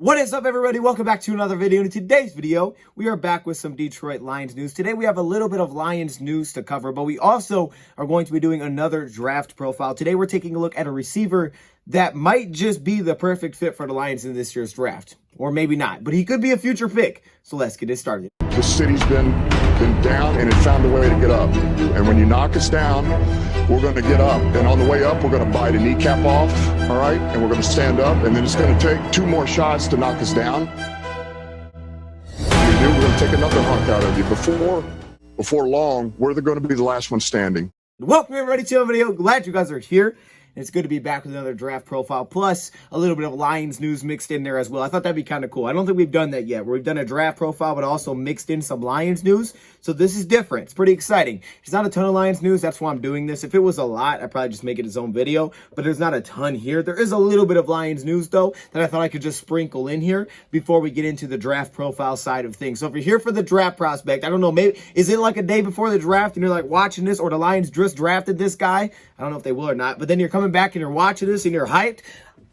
What is up, everybody? Welcome back to another video. In today's video, we are back with some Detroit Lions news. Today, we have a little bit of Lions news to cover, but we also are going to be doing another draft profile. Today, we're taking a look at a receiver that might just be the perfect fit for the Lions in this year's draft. Or maybe not, but he could be a future pick. So let's get it started. The city's been down and it found a way to get up. And when you knock us down, we're going to get up. And on the way up, we're going to bite a kneecap off, all right? And we're going to stand up. And then it's going to take 2 more shots to knock us down. We're going to take another hunk out of you. Before long, we're going to be the last one standing. Welcome, everybody, to another video. Glad you guys are here. It's good to be back with another draft profile, plus a little bit of Lions news mixed in there as well. I thought that'd be kind of cool. I don't think we've done that yet, where we've done a draft profile, but also mixed in some Lions news. So this is different. It's pretty exciting. There's not a ton of Lions news. That's why I'm doing this. If it was a lot, I'd probably just make it its own video, but there's not a ton here. There is a little bit of Lions news, though, that I thought I could just sprinkle in here before we get into the draft profile side of things. So if you're here for the draft prospect, I don't know, maybe, is it like a day before the draft and you're like watching this, or the Lions just drafted this guy? I don't know if they will or not, but then you're coming back and you're watching this and you're hyped.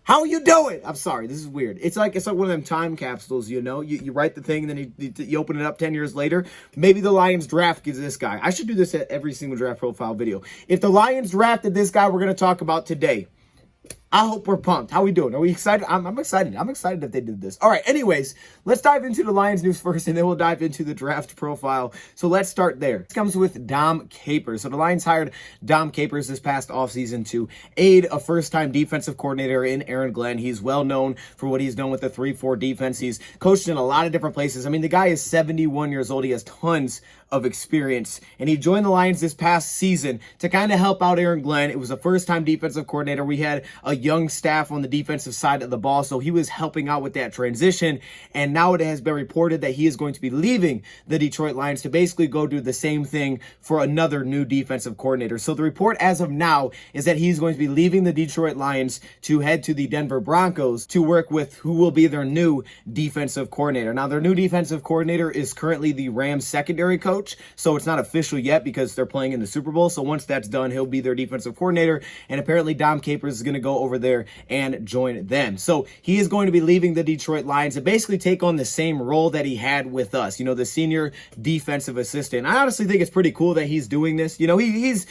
How you doing? I'm sorry, this is weird. It's like one of them time capsules, you know? You write the thing and then you open it up 10 years later. Maybe the Lions draft gives this guy. I should do this at every single draft profile video. If the Lions drafted this guy we're going to talk about today, I hope we're pumped. How we doing? Are we excited? I'm excited. I'm excited that they did this. All right, anyways, let's dive into the Lions news first, and then we'll dive into the draft profile. So let's start there. This comes with Dom Capers. So the Lions hired Dom Capers this past offseason to aid a first-time defensive coordinator in Aaron Glenn. He's well known for what he's done with the 3-4 defense. He's coached in a lot of different places. I mean, the guy is 71 years old. He has tons of experience, and he joined the Lions this past season to kind of help out Aaron Glenn. It was a first-time defensive coordinator. We had a young staff on the defensive side of the ball, so he was helping out with that transition, and now it has been reported that he is going to be leaving the Detroit Lions to basically go do the same thing for another new defensive coordinator. So the report as of now is that he's going to be leaving the Detroit Lions to head to the Denver Broncos to work with who will be their new defensive coordinator. Now, their new defensive coordinator is currently the Rams secondary coach, so it's not official yet because they're playing in the Super Bowl. So once that's done, he'll be their defensive coordinator, and apparently Dom Capers is going to go over there and join them. So he is going to be leaving the Detroit Lions to basically take on the same role that he had with us, you know, the senior defensive assistant. I honestly think it's pretty cool that he's doing this. You know, he's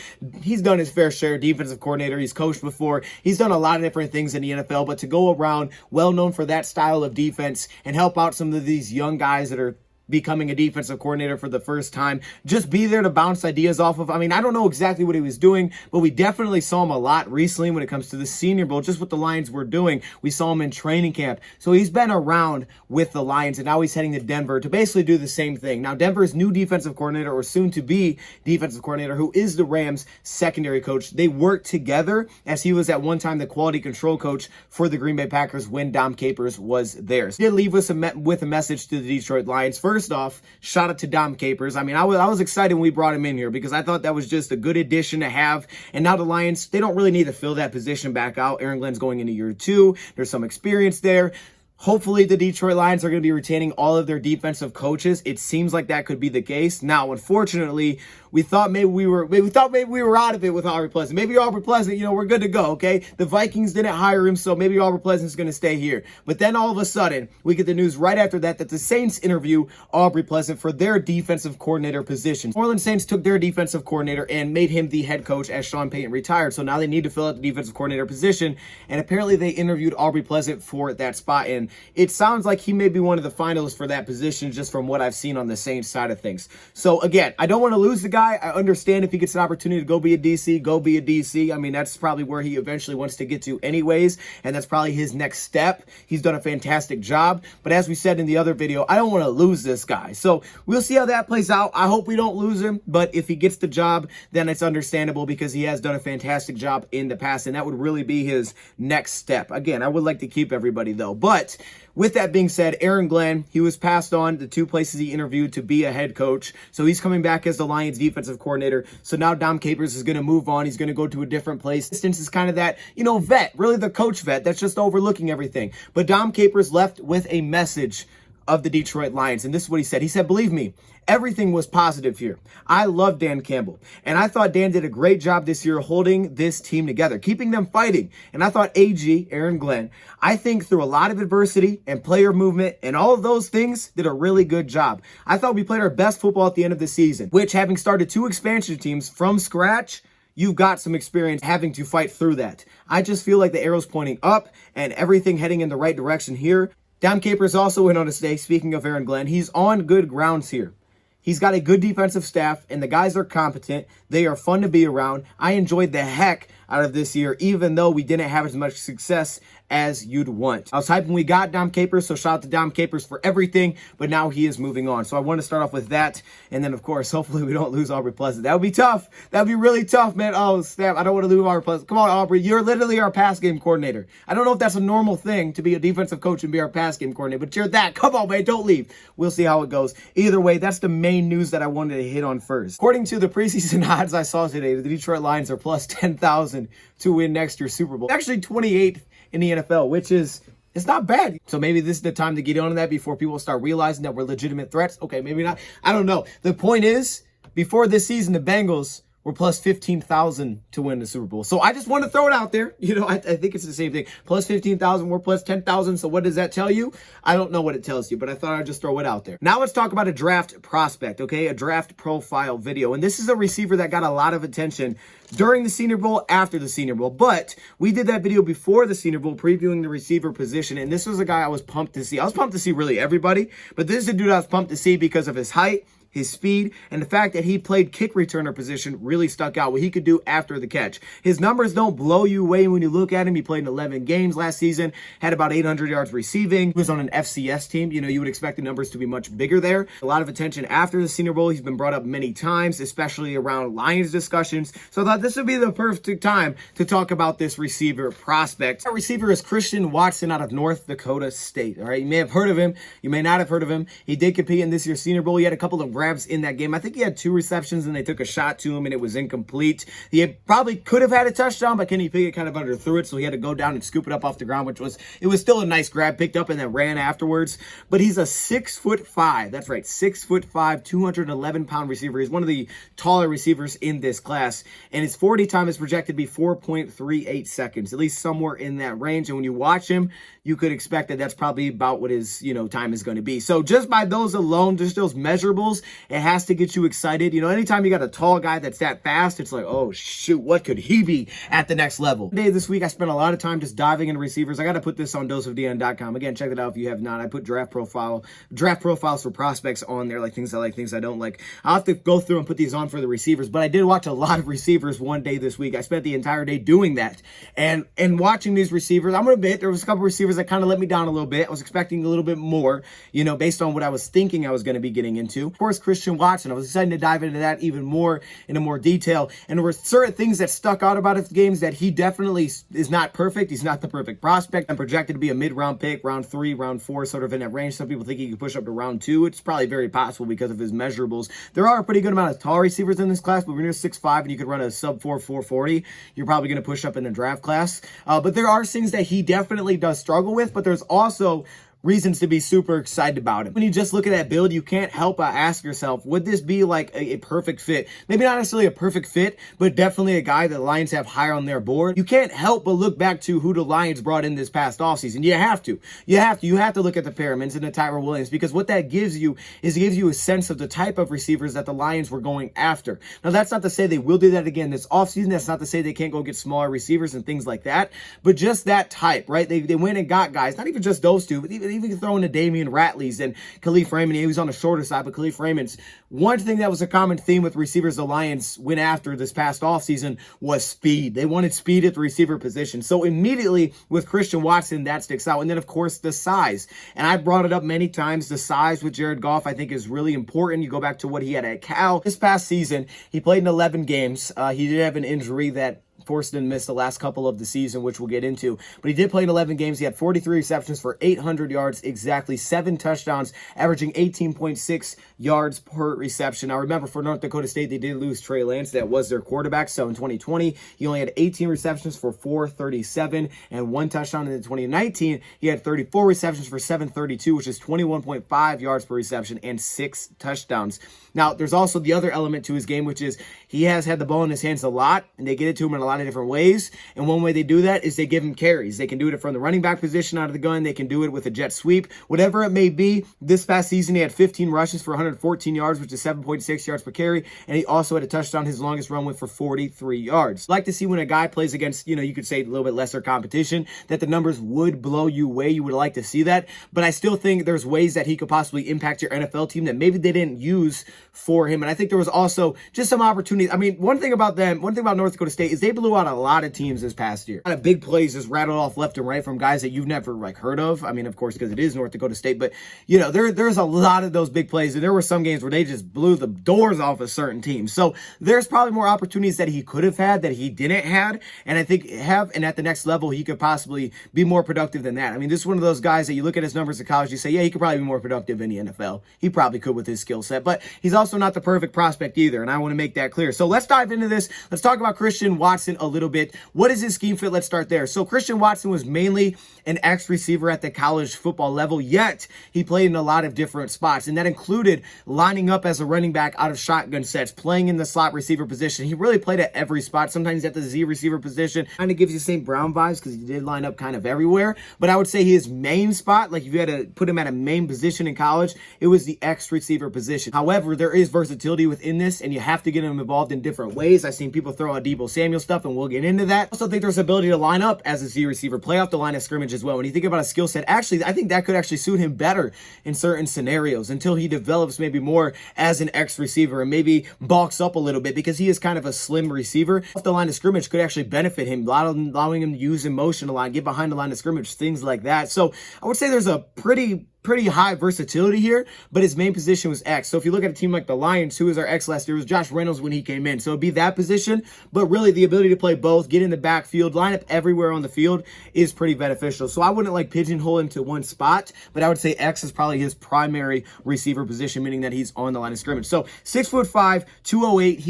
done his fair share, defensive coordinator. He's coached before. He's done a lot of different things in the NFL, but to go around well known for that style of defense and help out some of these young guys that are becoming a defensive coordinator for the first time, just be there to bounce ideas off of. I mean, I don't know exactly what he was doing, but we definitely saw him a lot recently when it comes to the Senior Bowl, just what the Lions were doing. We saw him in training camp. So he's been around with the Lions, and now he's heading to Denver to basically do the same thing. Now, Denver's new defensive coordinator, or soon to be defensive coordinator, who is the Rams secondary coach, they worked together as he was at one time the quality control coach for the Green Bay Packers when Dom Capers was there. So he did leave with a message to the Detroit Lions. First off, shout out to Dom Capers. I mean, I was excited when we brought him in here because I thought that was just a good addition to have. And now the Lions, they don't really need to fill that position back out. Aaron Glenn's going into year 2. There's some experience there. Hopefully, the Detroit Lions are going to be retaining all of their defensive coaches. It seems like that could be the case. Now, unfortunately, we thought maybe we were out of it with Aubrey Pleasant. Maybe Aubrey Pleasant, you know, we're good to go, okay? The Vikings didn't hire him, so maybe Aubrey Pleasant's going to stay here. But then all of a sudden, we get the news right after that the Saints interview Aubrey Pleasant for their defensive coordinator position. New Orleans Saints took their defensive coordinator and made him the head coach as Sean Payton retired. So now they need to fill out the defensive coordinator position, and apparently they interviewed Aubrey Pleasant for that spot, and it sounds like he may be one of the finalists for that position just from what I've seen on the Saints side of things. So again, I don't want to lose the guy. I understand if he gets an opportunity to go be a DC, go be a DC. I mean, that's probably where he eventually wants to get to anyways, and that's probably his next step. He's done a fantastic job, but as we said in the other video, I don't want to lose this guy. So we'll see how that plays out. I hope we don't lose him, but if he gets the job, then it's understandable because he has done a fantastic job in the past, and that would really be his next step. Again, I would like to keep everybody though, but with that being said, Aaron Glenn, he was passed on the 2 places he interviewed to be a head coach. So he's coming back as the Lions defensive coordinator. So now Dom Capers is going to move on. He's going to go to a different place. Distance is kind of that, you know, vet, really the coach vet that's just overlooking everything. But Dom Capers left with a message of the Detroit Lions. And this is what he said. He said, believe me, everything was positive here. I love Dan Campbell. And I thought Dan did a great job this year holding this team together, keeping them fighting. And I thought AG, Aaron Glenn, I think through a lot of adversity and player movement and all of those things, did a really good job. I thought we played our best football at the end of the season, which, having started 2 expansion teams from scratch, you've got some experience having to fight through that. I just feel like the arrow's pointing up and everything heading in the right direction here. Dom Capers also went on to say, speaking of Aaron Glenn, he's on good grounds here. He's got a good defensive staff, and the guys are competent. They are fun to be around. I enjoyed the heck out of this year, even though we didn't have as much success as you'd want. I was hyping we got Dom Capers, so shout out to Dom Capers for everything, but now he is moving on. So I want to start off with that, and then, of course, hopefully we don't lose Aubrey Pleasant. That would be tough. That would be really tough, man. Oh, snap. I don't want to lose Aubrey Pleasant. Come on, Aubrey. You're literally our pass game coordinator. I don't know if that's a normal thing to be a defensive coach and be our pass game coordinator, but you're that. Come on, man. Don't leave. We'll see how it goes. Either way, that's the main news that I wanted to hit on first. According to the preseason odds I saw today, the Detroit Lions are plus 10,000 to win next year's Super Bowl. Actually, 28th in the NFL, which is, it's not bad. So maybe this is the time to get on that before people start realizing that we're legitimate threats. Okay, maybe not. I don't know. The point is, before this season, the Bengals were plus 15,000 to win the Super Bowl. So I just want to throw it out there. You know, I think it's the same thing. Plus 15,000, we're plus 10,000. So what does that tell you? I don't know what it tells you, but I thought I'd just throw it out there. Now let's talk about a draft prospect, okay? A draft profile video. And this is a receiver that got a lot of attention during the Senior Bowl, after the Senior Bowl. But we did that video before the Senior Bowl, previewing the receiver position. And this was a guy I was pumped to see. I was pumped to see really everybody, but this is a dude I was pumped to see because of his height, his speed, and the fact that he played kick returner position really stuck out, what he could do after the catch. His numbers don't blow you away when you look at him. He played in 11 games last season, had about 800 yards receiving. He was on an FCS team. You know, you would expect the numbers to be much bigger there. A lot of attention after the Senior Bowl. He's been brought up many times, especially around Lions discussions. So I thought this would be the perfect time to talk about this receiver prospect. Our receiver is Christian Watson out of North Dakota State. All right, you may have heard of him. You may not have heard of him. He did compete in this year's Senior Bowl. He had a couple of grabs in that game. I think he had 2 receptions and they took a shot to him and it was incomplete. He probably could have had a touchdown, but Kenny Pickett kind of underthrew it, so he had to go down and scoop it up off the ground, which was, it was still a nice grab, picked up and then ran afterwards. But he's a 6'5". That's right, 6'5", 211-pound receiver. He's one of the taller receivers in this class, and his 40 time is projected to be 4.38 seconds, at least somewhere in that range. And when you watch him, you could expect that that's probably about what his, time is going to be. So just by those alone, just those measurables, it has to get you excited. You know, anytime you got a tall guy that's that fast, it's like, oh shoot, what could he be at the next level? Today, this week, I spent a lot of time just diving into receivers. I got to put this on doseofdn.com. Again, check it out if you have not. I put draft profiles for prospects on there, like things I like, things I don't like. I'll have to go through and put these on for the receivers, but I did watch a lot of receivers one day this week. I spent the entire day doing that. And watching these receivers, I'm going to admit, there was a couple receivers that kind of let me down a little bit. I was expecting a little bit more, based on what I was thinking I was going to be getting into. Of course, Christian Watson, I was excited to dive into that even more, into more detail. And there were certain things that stuck out about his games that he definitely is not perfect. He's not the perfect prospect. I'm projected to be a mid-round pick, round 3, round 4, sort of in that range. Some people think he could push up to round 2. It's probably very possible because of his measurables. There are a pretty good amount of tall receivers in this class, but when you're 6'5" and you could run a sub 4.40, you're probably going to push up in the draft class. But there are things that he definitely does struggle with, but there's also reasons to be super excited about him. When you just look at that build, you can't help but ask yourself, would this be like a perfect fit? Maybe not necessarily a perfect fit, but definitely a guy that the Lions have higher on their board. You can't help but look back to who the Lions brought in this past offseason. You have to. You have to look at the Perrimans and the Tyrell Williams, because what that gives you is it gives you a sense of the type of receivers that the Lions were going after. Now, that's not to say they will do that again this offseason. That's not to say they can't go get smaller receivers and things like that, but just that type, right? They went and got guys, not even just those two, but even throwing the Damian Ratleys and Khalif Raymond. He was on the shorter side, but Khalif Raymond's one thing that was a common theme with receivers the Lions went after this past offseason was speed. They wanted speed at the receiver position. So immediately with Christian Watson, that sticks out. And then, of course, the size. And I brought it up many times. The size with Jared Goff, I think, is really important. You go back to what he had at Cal. This past season, he played in 11 games. He did have an injury that forced him to miss the last couple of the season, which we'll get into. But he did play in 11 games. He had 43 receptions for 800 yards, exactly 7 touchdowns, averaging 18.6 yards per reception. Now, remember, for North Dakota State, they did lose Trey Lance. That was their quarterback. So in 2020, he only had 18 receptions for 437 and 1 touchdown. And in 2019, he had 34 receptions for 732, which is 21.5 yards per reception and 6 touchdowns. Now, there's also the other element to his game, which is he has had the ball in his hands a lot, and they get it to him in a lot of different ways. And one way they do that is they give him carries. They can do it from the running back position out of the gun. They can do it with a jet sweep, whatever it may be. This past season, he had 15 rushes for 114 yards, which is 7.6 yards per carry. And he also had a touchdown. His longest run went for 43 yards. Like to see when a guy plays against, you could say a little bit lesser competition, that the numbers would blow you away. You would like to see that. But I still think there's ways that he could possibly impact your NFL team that maybe they didn't use for him. And I think there was also just some opportunities. I mean, one thing about North Dakota State is they blew out a lot of teams this past year. A lot of big plays just rattled off left and right from guys that you've never heard of. I mean, of course, because it is North Dakota State, but there's a lot of those big plays, and there were some games where they just blew the doors off of certain teams. So there's probably more opportunities that he could have had that he didn't had, and I think and at the next level he could possibly be more productive than that. I mean, this is one of those guys that you look at his numbers in college, you say, yeah, he could probably be more productive in the NFL. He probably could with his skill set, but he's also not the perfect prospect either, and I want to make that clear. So let's dive into this. Let's talk about Christian Watson a little bit. What is his scheme fit? Let's start there. So Christian Watson was mainly an X receiver at the college football level, yet he played in a lot of different spots, and that included lining up as a running back out of shotgun sets, playing in the slot receiver position. He really played at every spot, sometimes at the Z receiver position. Kind of gives you St. Brown vibes because he did line up kind of everywhere, but I would say his main spot, like if you had to put him at a main position in college, it was the X receiver position. However, there is versatility within this, and you have to get him involved in different ways. I've seen people throw out Deebo Samuel stuff, and we'll get into that. I also think there's ability to line up as a Z receiver, play off the line of scrimmage as well. When you think about a skill set, actually, I think that could actually suit him better in certain scenarios until he develops maybe more as an X receiver and maybe bulks up a little bit, because he is kind of a slim receiver. Off the line of scrimmage could actually benefit him, allowing him to use in motion a lot, get behind the line of scrimmage, things like that. So I would say there's a pretty high versatility here, but his main position was X. So if you look at a team like the Lions, who was our X last year, it was Josh Reynolds when he came in. So it'd be that position, but really the ability to play both, get in the backfield, line up everywhere on the field is pretty beneficial. So I wouldn't pigeonhole him to one spot, but I would say X is probably his primary receiver position, meaning that he's on the line of scrimmage. So 6'5", 208.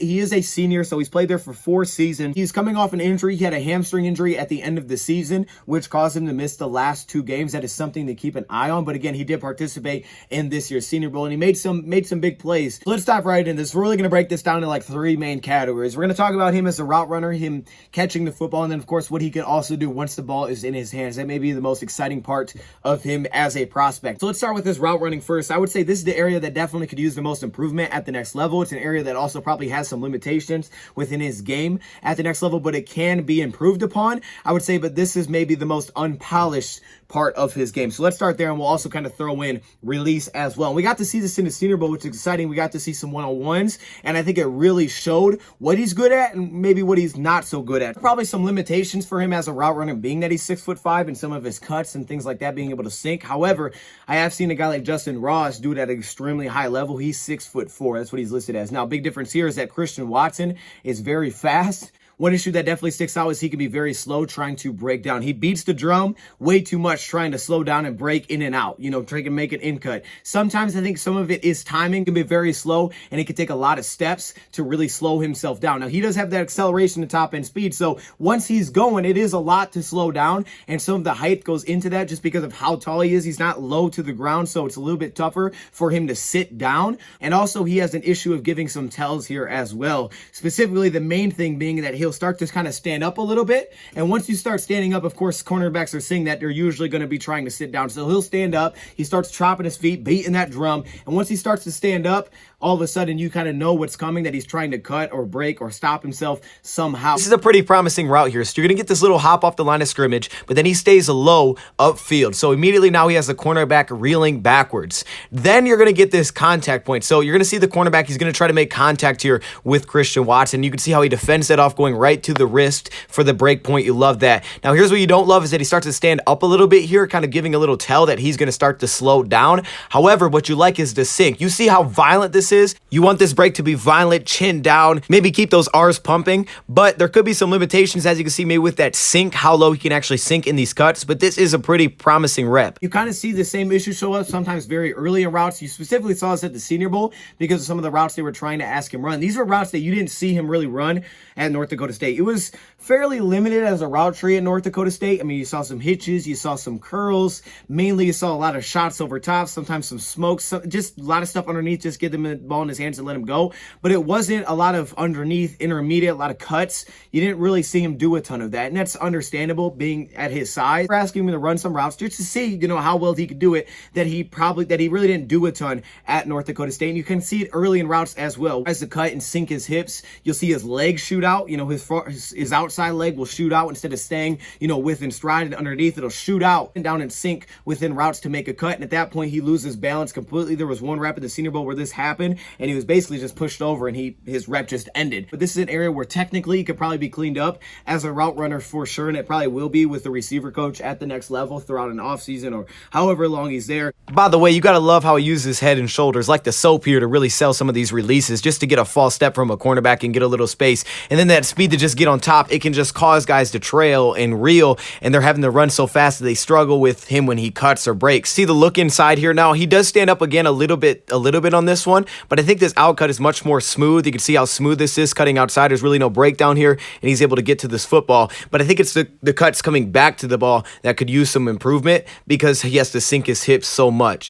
He is a senior, so he's played there for 4 seasons. He's coming off an injury. He had a hamstring injury at the end of the season, which caused him to miss the last 2 games. That is something to keep an eye on. But again, he did participate in this year's Senior Bowl, and he made some big plays. So let's dive right into this. We're really going to break this down into 3 main categories. We're going to talk about him as a route runner, him catching the football, and then of course what he can also do once the ball is in his hands. That may be the most exciting part of him as a prospect. So let's start with his route running first. I would say this is the area that definitely could use the most improvement at the next level. It's an area that also probably has some limitations within his game at the next level, but it can be improved upon, I would say. But this is maybe the most unpolished part of his game. So let's start there, and we'll also kind of throw in release as well. And we got to see this in the Senior Bowl, which is exciting. We got to see some one-on-ones, and I think it really showed what he's good at and maybe what he's not so good at. Probably some limitations for him as a route runner, being that he's 6'5", and some of his cuts and things like that being able to sink. However, I have seen a guy like Justin Ross do it at an extremely high level. He's 6'4". That's what he's listed as. Now, big difference here is that Christian Watson is very fast. One issue that definitely sticks out is he can be very slow trying to break down. He beats the drum way too much trying to slow down and break in and out, try to make an in cut. Sometimes I think some of it is timing. It can be very slow, and it can take a lot of steps to really slow himself down. Now, he does have that acceleration and top end speed, so once he's going, it is a lot to slow down, and some of the height goes into that just because of how tall he is. He's not low to the ground, so it's a little bit tougher for him to sit down. And also, he has an issue of giving some tells here as well. Specifically, the main thing being that he'll start to kind of stand up a little bit, and once you start standing up, of course, cornerbacks are seeing that they're usually going to be trying to sit down, so he'll stand up, he starts chopping his feet, beating that drum, and once he starts to stand up, all of a sudden you kind of know what's coming, that he's trying to cut or break or stop himself somehow. This is a pretty promising route here. So you're going to get this little hop off the line of scrimmage, but then he stays low upfield. So immediately now he has the cornerback reeling backwards. Then you're going to get this contact point. So you're going to see the cornerback, he's going to try to make contact here with Christian Watson. You can see how he defends that off, going right to the wrist for the break point. You love that. Now here's what you don't love is that he starts to stand up a little bit here, kind of giving a little tell that he's going to start to slow down. However, what you like is the sink. You see how violent this is, you want this break to be violent, chin down, maybe keep those R's pumping, but there could be some limitations, as you can see, maybe with that sink, how low he can actually sink in these cuts, but this is a pretty promising rep. You kind of see the same issue show up sometimes very early in routes. You specifically saw this at the Senior Bowl because of some of the routes they were trying to ask him run. These were routes that you didn't see him really run at North Dakota State. It was fairly limited as a route tree at North Dakota State. I mean, you saw some hitches, you saw some curls, mainly you saw a lot of shots over top, sometimes some smokes, just a lot of stuff underneath, just get them the ball in his hands and let him go. But it wasn't a lot of underneath, intermediate, a lot of cuts. You didn't really see him do a ton of that, and that's understandable being at his size. We're asking him to run some routes just to see, how well he could do it, that he really didn't do a ton at North Dakota State. And you can see it early in routes as well. As the cut and sink his hips, you'll see his legs shoot out. His outside leg will shoot out instead of staying, within stride and underneath. It'll shoot out and down and sink within routes to make a cut. And at that point, he loses balance completely. There was one rep at the Senior Bowl where this happened, and he was basically just pushed over, and his rep just ended. But this is an area where technically it could probably be cleaned up as a route runner for sure, and it probably will be with the receiver coach at the next level throughout an offseason or however long he's there. By the way, you gotta love how he uses his head and shoulders like the soap here to really sell some of these releases, just to get a false step from a cornerback and get a little space. And then that speed to just get on top, it can just cause guys to trail and reel, and they're having to run so fast that they struggle with him when he cuts or breaks. See the look inside here now? He does stand up again a little bit on this one, but I think this outcut is much more smooth. You can see how smooth this is cutting outside. There's really no breakdown here, and he's able to get to this football. But I think it's the cuts coming back to the ball that could use some improvement because he has to sink his hips so much.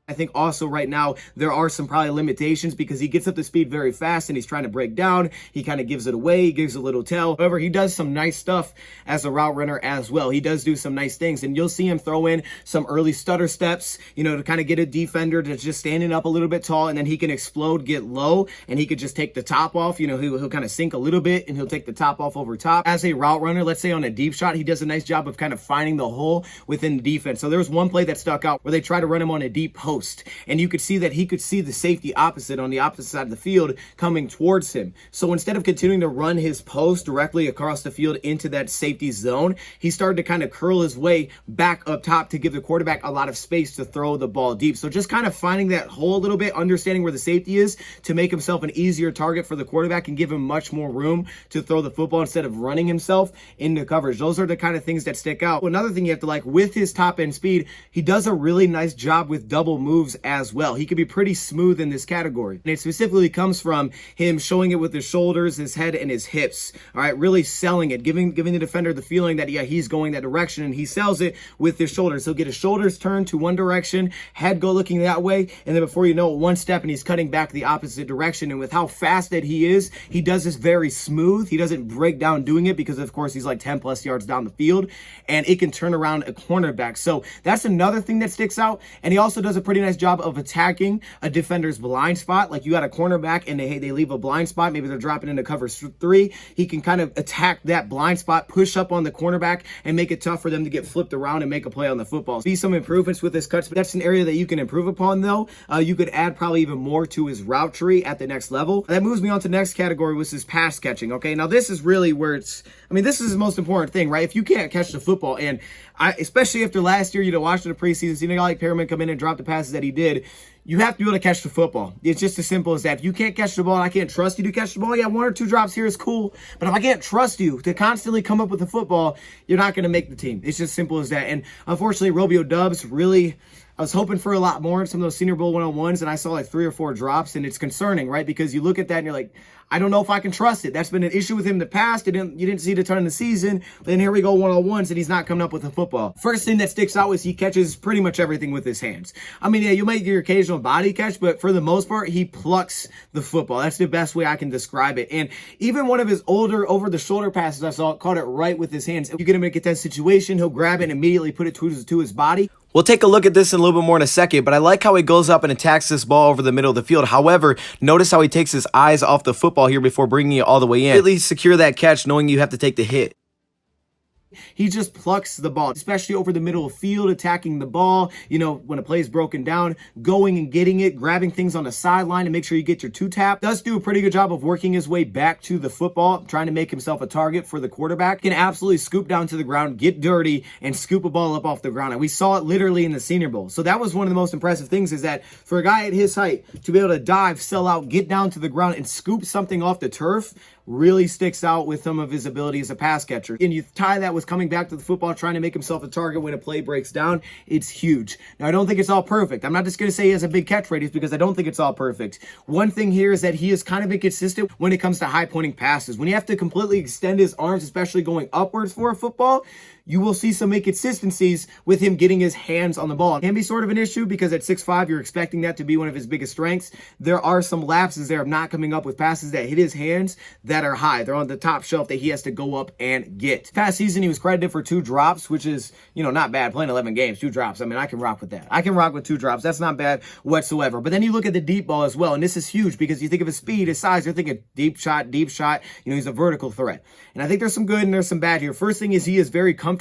I think also right now there are some probably limitations because he gets up to speed very fast and he's trying to break down. He kind of gives it away. He gives a little tail. However, he does some nice stuff as a route runner as well. He does do some nice things, and you'll see him throw in some early stutter steps, to kind of get a defender that's just standing up a little bit tall, and then he can explode, get low, and he could just take the top off. He'll kind of sink a little bit and he'll take the top off over top. As a route runner, let's say on a deep shot, he does a nice job of kind of finding the hole within the defense. So there was one play that stuck out where they tried to run him on a deep post. And you could see that he could see the safety opposite on the opposite side of the field coming towards him. So instead of continuing to run his post directly across the field into that safety zone, he started to kind of curl his way back up top to give the quarterback a lot of space to throw the ball deep. So just kind of finding that hole a little bit, understanding where the safety is to make himself an easier target for the quarterback and give him much more room to throw the football instead of running himself into coverage. Those are the kind of things that stick out. Another thing you have to like with his top end speed, he does a really nice job with double moves as well. He can be pretty smooth in this category. And it specifically comes from him showing it with his shoulders, his head, and his hips. All right, really selling it, giving the defender the feeling that, yeah, he's going that direction, and he sells it with his shoulders. He'll get his shoulders turned to one direction, head go looking that way, and then before you know it, one step, and he's cutting back the opposite direction. And with how fast that he is, he does this very smooth. He doesn't break down doing it because, of course, he's like 10 plus yards down the field, and it can turn around a cornerback. So that's another thing that sticks out. And he also does a pretty nice job of attacking a defender's blind spot. Like you got a cornerback and they leave a blind spot. Maybe they're dropping into cover 3. He can kind of attack that blind spot, push up on the cornerback, and make it tough for them to get flipped around and make a play on the football. See some improvements with his cuts, but that's an area that you can improve upon though. You could add probably even more to his route tree at the next level. That moves me on to the next category, which is pass catching. Okay, now this is really where this is the most important thing, right? If you can't catch the football, and especially after last year, watching the preseason, seeing a guy like Perriman come in and drop the passes that he did, you have to be able to catch the football. It's just as simple as that. If you can't catch the ball and I can't trust you to catch the ball, yeah, 1 or 2 drops here is cool. But if I can't trust you to constantly come up with the football, you're not going to make the team. It's just simple as that. And unfortunately, Romeo Doubs really, I was hoping for a lot more in some of those Senior Bowl one-on-ones, and I saw like 3 or 4 drops, and it's concerning, right? Because you look at that and you're like, I don't know if I can trust it. That's been an issue with him in the past. You didn't see it a ton in the season. But then here we go one-on-ones, and he's not coming up with the football. First thing that sticks out is he catches pretty much everything with his hands. I mean, yeah, you might get your occasional body catch, but for the most part, he plucks the football. That's the best way I can describe it. And even one of his older over-the-shoulder passes I saw caught it right with his hands. If you get him in a contested situation, he'll grab it and immediately put it to his body. We'll take a look at this in a little bit more in a second, but I like how he goes up and attacks this ball over the middle of the field. However, notice how he takes his eyes off the football here before bringing it all the way in. At least secure that catch knowing you have to take the hit. He just plucks the ball, especially over the middle of field, attacking the ball, when a play is broken down, going and getting it, grabbing things on the sideline to make sure you get your two-tap. Does do a pretty good job of working his way back to the football, trying to make himself a target for the quarterback. Can absolutely scoop down to the ground, get dirty, and scoop a ball up off the ground. And we saw it literally in the Senior Bowl. So that was one of the most impressive things, is that for a guy at his height to be able to dive, sell out, get down to the ground, and scoop something off the turf really sticks out with some of his ability as a pass catcher. And you tie that with coming back to the football, trying to make himself a target when a play breaks down, it's huge. Now, I don't think it's all perfect. I'm not just going to say he has a big catch radius, because I don't think it's all perfect. One thing here is that he is kind of inconsistent when it comes to high pointing passes. When you have to completely extend his arms, especially going upwards for a football, you will see some inconsistencies with him getting his hands on the ball. It can be sort of an issue because at 6'5", you're expecting that to be one of his biggest strengths. There are some lapses there of not coming up with passes that hit his hands that are high. They're on the top shelf that he has to go up and get. Past season, he was credited for 2 drops, which is, not bad. Playing 11 games, 2 drops. I mean, I can rock with that. I can rock with 2 drops. That's not bad whatsoever. But then you look at the deep ball as well, and this is huge because you think of his speed, his size, you're thinking deep shot. He's a vertical threat. And I think there's some good and there's some bad here. First thing is he is very comfortable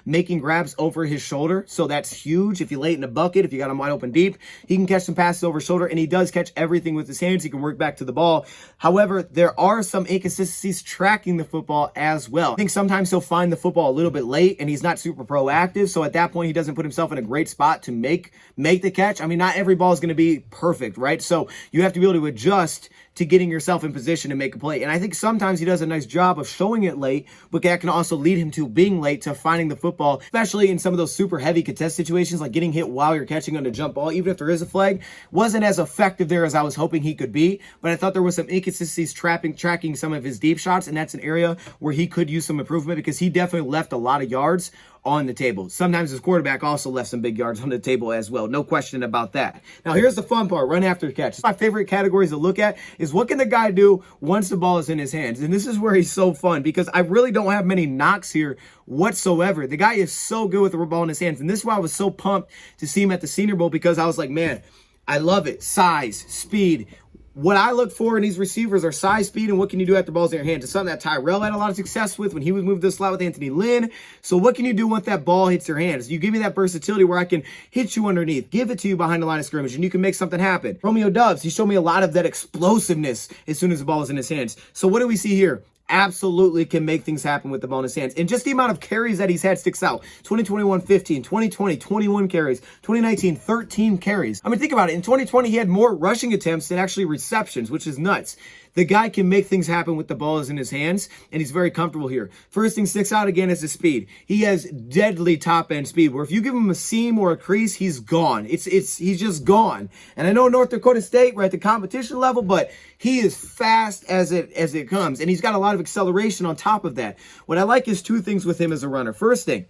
making grabs over his shoulder, so that's huge. If you lay it in a bucket, if you got him wide open deep, he can catch some passes over his shoulder, and he does catch everything with his hands. He can work back to the ball. However, there are some inconsistencies tracking the football as well. I think sometimes he'll find the football a little bit late, and he's not super proactive, so at that point, he doesn't put himself in a great spot to make the catch. I mean, not every ball is going to be perfect, right? So you have to be able to adjust to getting yourself in position to make a play. And I think sometimes he does a nice job of showing it late, but that can also lead him to being late to finding the football, especially in some of those super heavy contest situations, like getting hit while you're catching on a jump ball. Even if there is a flag, wasn't as effective there as I was hoping he could be, but I thought there was some inconsistencies tracking some of his deep shots, and that's an area where he could use some improvement because he definitely left a lot of yards on the table. Sometimes his quarterback also left some big yards on the table as well. No question about that. Now, here's the fun part, run after catch. My favorite categories to look at is what can the guy do once the ball is in his hands? And this is where he's so fun because I really don't have many knocks here whatsoever. The guy is so good with the ball in his hands. And this is why I was so pumped to see him at the Senior Bowl, because I was like, man, I love it. Size, speed. What I look for in these receivers are size, speed, and what can you do after ball's in your hands. It's something that Tyrell had a lot of success with when he was moved to the slot with Anthony Lynn. So what can you do once that ball hits your hands? You give me that versatility where I can hit you underneath, give it to you behind the line of scrimmage, and you can make something happen. Romeo Doubs, he showed me a lot of that explosiveness as soon as the ball is in his hands. So what do we see here? Absolutely can make things happen with the ball in his hands. And just the amount of carries that he's had sticks out. 2021, 15. 2020, 21 carries. 2019, 13 carries. I mean, think about it. In 2020, he had more rushing attempts than actually receptions, which is nuts. The guy can make things happen with the ball is in his hands, and he's very comfortable here. First thing sticks out again is his speed. He has deadly top-end speed, where if you give him a seam or a crease, he's gone. He's just gone. And I know North Dakota State, we're at the competition level, but he is fast as it comes, and he's got a lot of acceleration on top of that. What I like is 2 things with him as a runner. First thing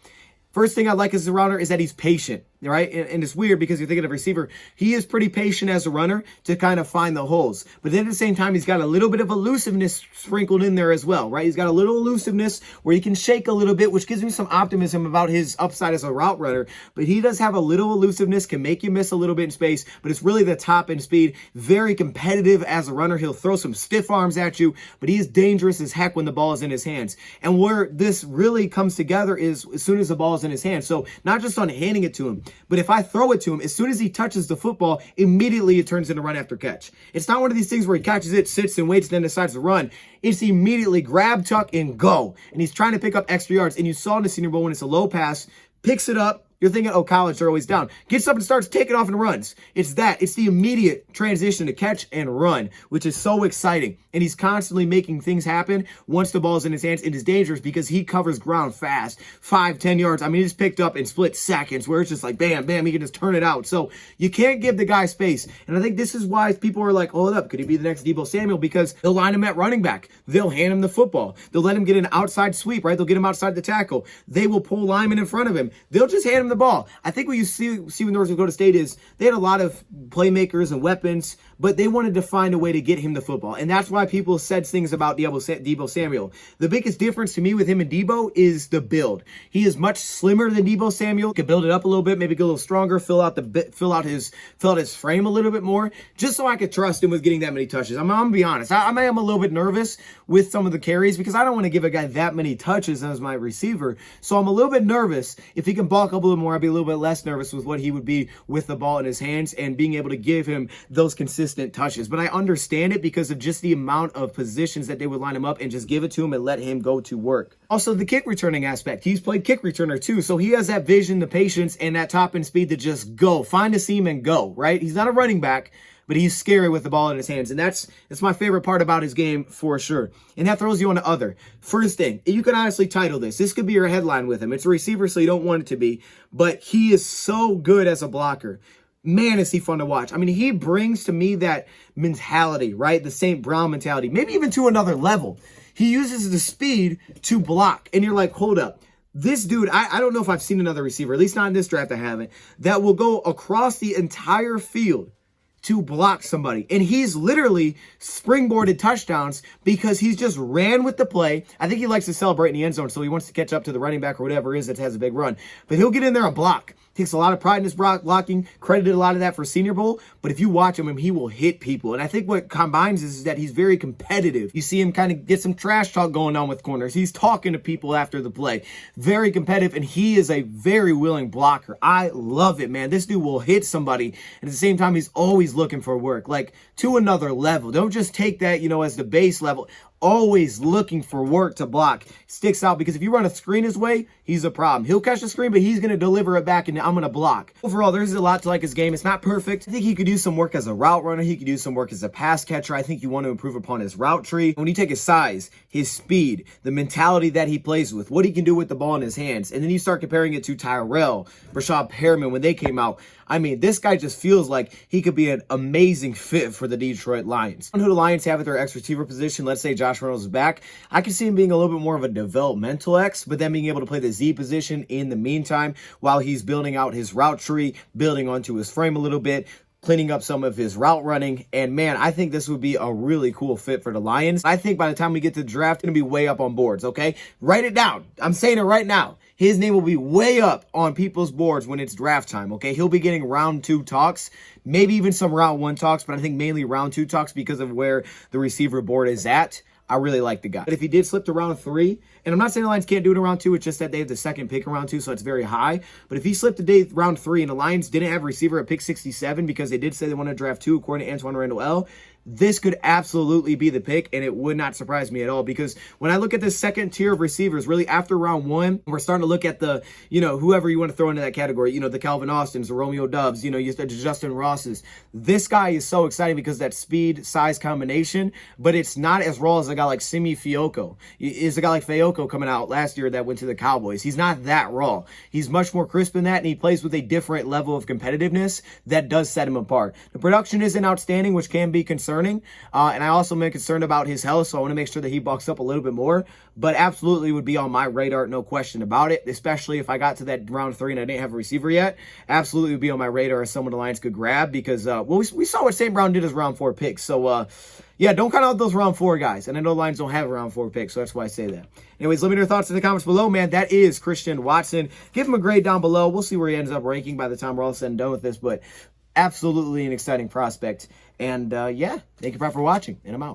I like as a runner is that he's patient, right? And it's weird because you're thinking of receiver. He is pretty patient as a runner to kind of find the holes. But then at the same time, he's got a little bit of elusiveness sprinkled in there as well, right? He's got a little elusiveness where he can shake a little bit, which gives me some optimism about his upside as a route runner. But he does have a little elusiveness, can make you miss a little bit in space, but it's really the top end speed. Very competitive as a runner. He'll throw some stiff arms at you, but he is dangerous as heck when the ball is in his hands. And where this really comes together is as soon as the ball is in his hands. So not just on handing it to him, but if I throw it to him, as soon as he touches the football, immediately it turns into run after catch. It's not one of these things where he catches it, sits and waits, and then decides to run. It's immediately grab, tuck, and go. And he's trying to pick up extra yards. And you saw in the Senior Bowl when it's a low pass, picks it up. You're thinking, oh, college, they're always down. Gets up and starts taking off and runs. It's the immediate transition to catch and run, which is so exciting. And he's constantly making things happen once the ball's in his hands. It is dangerous because he covers ground fast, 5-10 yards. I mean, he's picked up in split seconds where it's just like, bam, bam, he can just turn it out. So you can't give the guy space. And I think this is why people are like, hold up, could he be the next Deebo Samuel? Because they'll line him at running back. They'll hand him the football. They'll let him get an outside sweep, right? They'll get him outside the tackle. They will pull linemen in front of him. They'll just hand him the ball. I think what you see with North Dakota State is they had a lot of playmakers and weapons, but they wanted to find a way to get him the football. And that's why people said things about Deebo Samuel. The biggest difference to me with him and Deebo is the build. He is much slimmer than Deebo Samuel. Could build it up a little bit, maybe get a little stronger, fill out his frame a little bit more, just so I could trust him with getting that many touches. I'm gonna be honest. I am a little bit nervous with some of the carries because I don't want to give a guy that many touches as my receiver. So I'm a little bit nervous. If he can bulk up a little more, I'd be a little bit less nervous with what he would be with the ball in his hands and being able to give him those consistent touches. But I understand it because of just the amount of positions that they would line him up and just give it to him and let him go to work. Also, the kick returning aspect. He's played kick returner too, so he has that vision, the patience, and that top end speed to just go. Find a seam and go, right? He's not a running back, but he's scary with the ball in his hands. And that's my favorite part about his game for sure. And that throws you on to other. First thing, you can honestly title this. This could be your headline with him. It's a receiver, so you don't want it to be. But he is so good as a blocker. Man, is he fun to watch. I mean, he brings to me that mentality, right? The St. Brown mentality, maybe even to another level. He uses the speed to block. And you're like, hold up. This dude, I don't know if I've seen another receiver, at least not in this draft I haven't, that will go across the entire field to block somebody. And he's literally springboarded touchdowns because he's just ran with the play. I think he likes to celebrate in the end zone, so he wants to catch up to the running back or whatever it is that has a big run. But he'll get in there and block. Takes a lot of pride in his blocking, credited a lot of that for Senior Bowl. But if you watch him, he will hit people. And I think what combines is that he's very competitive. You see him kind of get some trash talk going on with corners. He's talking to people after the play. Very competitive, and he is a very willing blocker. I love it, man. This dude will hit somebody, and at the same time, he's always looking for work, like to another level. Don't just take that, as the base level. Always looking for work to block. Sticks out because if you run a screen his way, he's a problem. He'll catch the screen, but he's going to deliver it back, and I'm going to block. Overall, there's a lot to like his game. It's not perfect. I think he could do some work as a route runner. He could do some work as a pass catcher. I think you want to improve upon his route tree. When you take his size, his speed, the mentality that he plays with, what he can do with the ball in his hands, and then you start comparing it to Tyrell, Rashad Perriman when they came out. I mean, this guy just feels like he could be an amazing fit for the Detroit Lions. Who the Lions have at their X receiver position, let's say Josh Reynolds is back, I can see him being a little bit more of a developmental X, but then being able to play the Z position in the meantime while he's building out his route tree, building onto his frame a little bit, cleaning up some of his route running. And man, I think this would be a really cool fit for the Lions. I think by the time we get to the draft, it's going to be way up on boards, okay? Write it down. I'm saying it right now. His name will be way up on people's boards when it's draft time, okay? He'll be getting round 2 talks, maybe even some round 1 talks, but I think mainly round 2 talks because of where the receiver board is at. I really like the guy. But if he did slip to round 3, and I'm not saying the Lions can't do it in round 2, it's just that they have the second pick in round 2, so it's very high. But if he slipped to round 3 and the Lions didn't have a receiver at pick 67 because they did say they want to draft 2 according to Antoine Randall L., this could absolutely be the pick, and it would not surprise me at all because when I look at this second tier of receivers, really after round 1, we're starting to look at the, whoever you want to throw into that category, the Calvin Austins, the Romeo Doubs, the Justin Rosses. This guy is so exciting because that speed, size combination, but it's not as raw as a guy like Simi Fioco. Is a guy like Fioco coming out last year that went to the Cowboys. He's not that raw. He's much more crisp than that, and he plays with a different level of competitiveness that does set him apart. The production isn't outstanding, which can be concerning. And I also am concerned about his health, so I want to make sure that he bulks up a little bit more. But absolutely would be on my radar, no question about it, especially if I got to that round 3 and I didn't have a receiver yet. Absolutely would be on my radar as someone the Lions could grab because, we saw what St. Brown did as round 4 picks. So, yeah, don't count out those round 4 guys. And I know the Lions don't have a round 4 pick, so that's why I say that. Anyways, let me know your thoughts in the comments below, man. That is Christian Watson. Give him a grade down below. We'll see where he ends up ranking by the time we're all said and done with this, but absolutely an exciting prospect. And yeah, thank you for watching, and I'm out.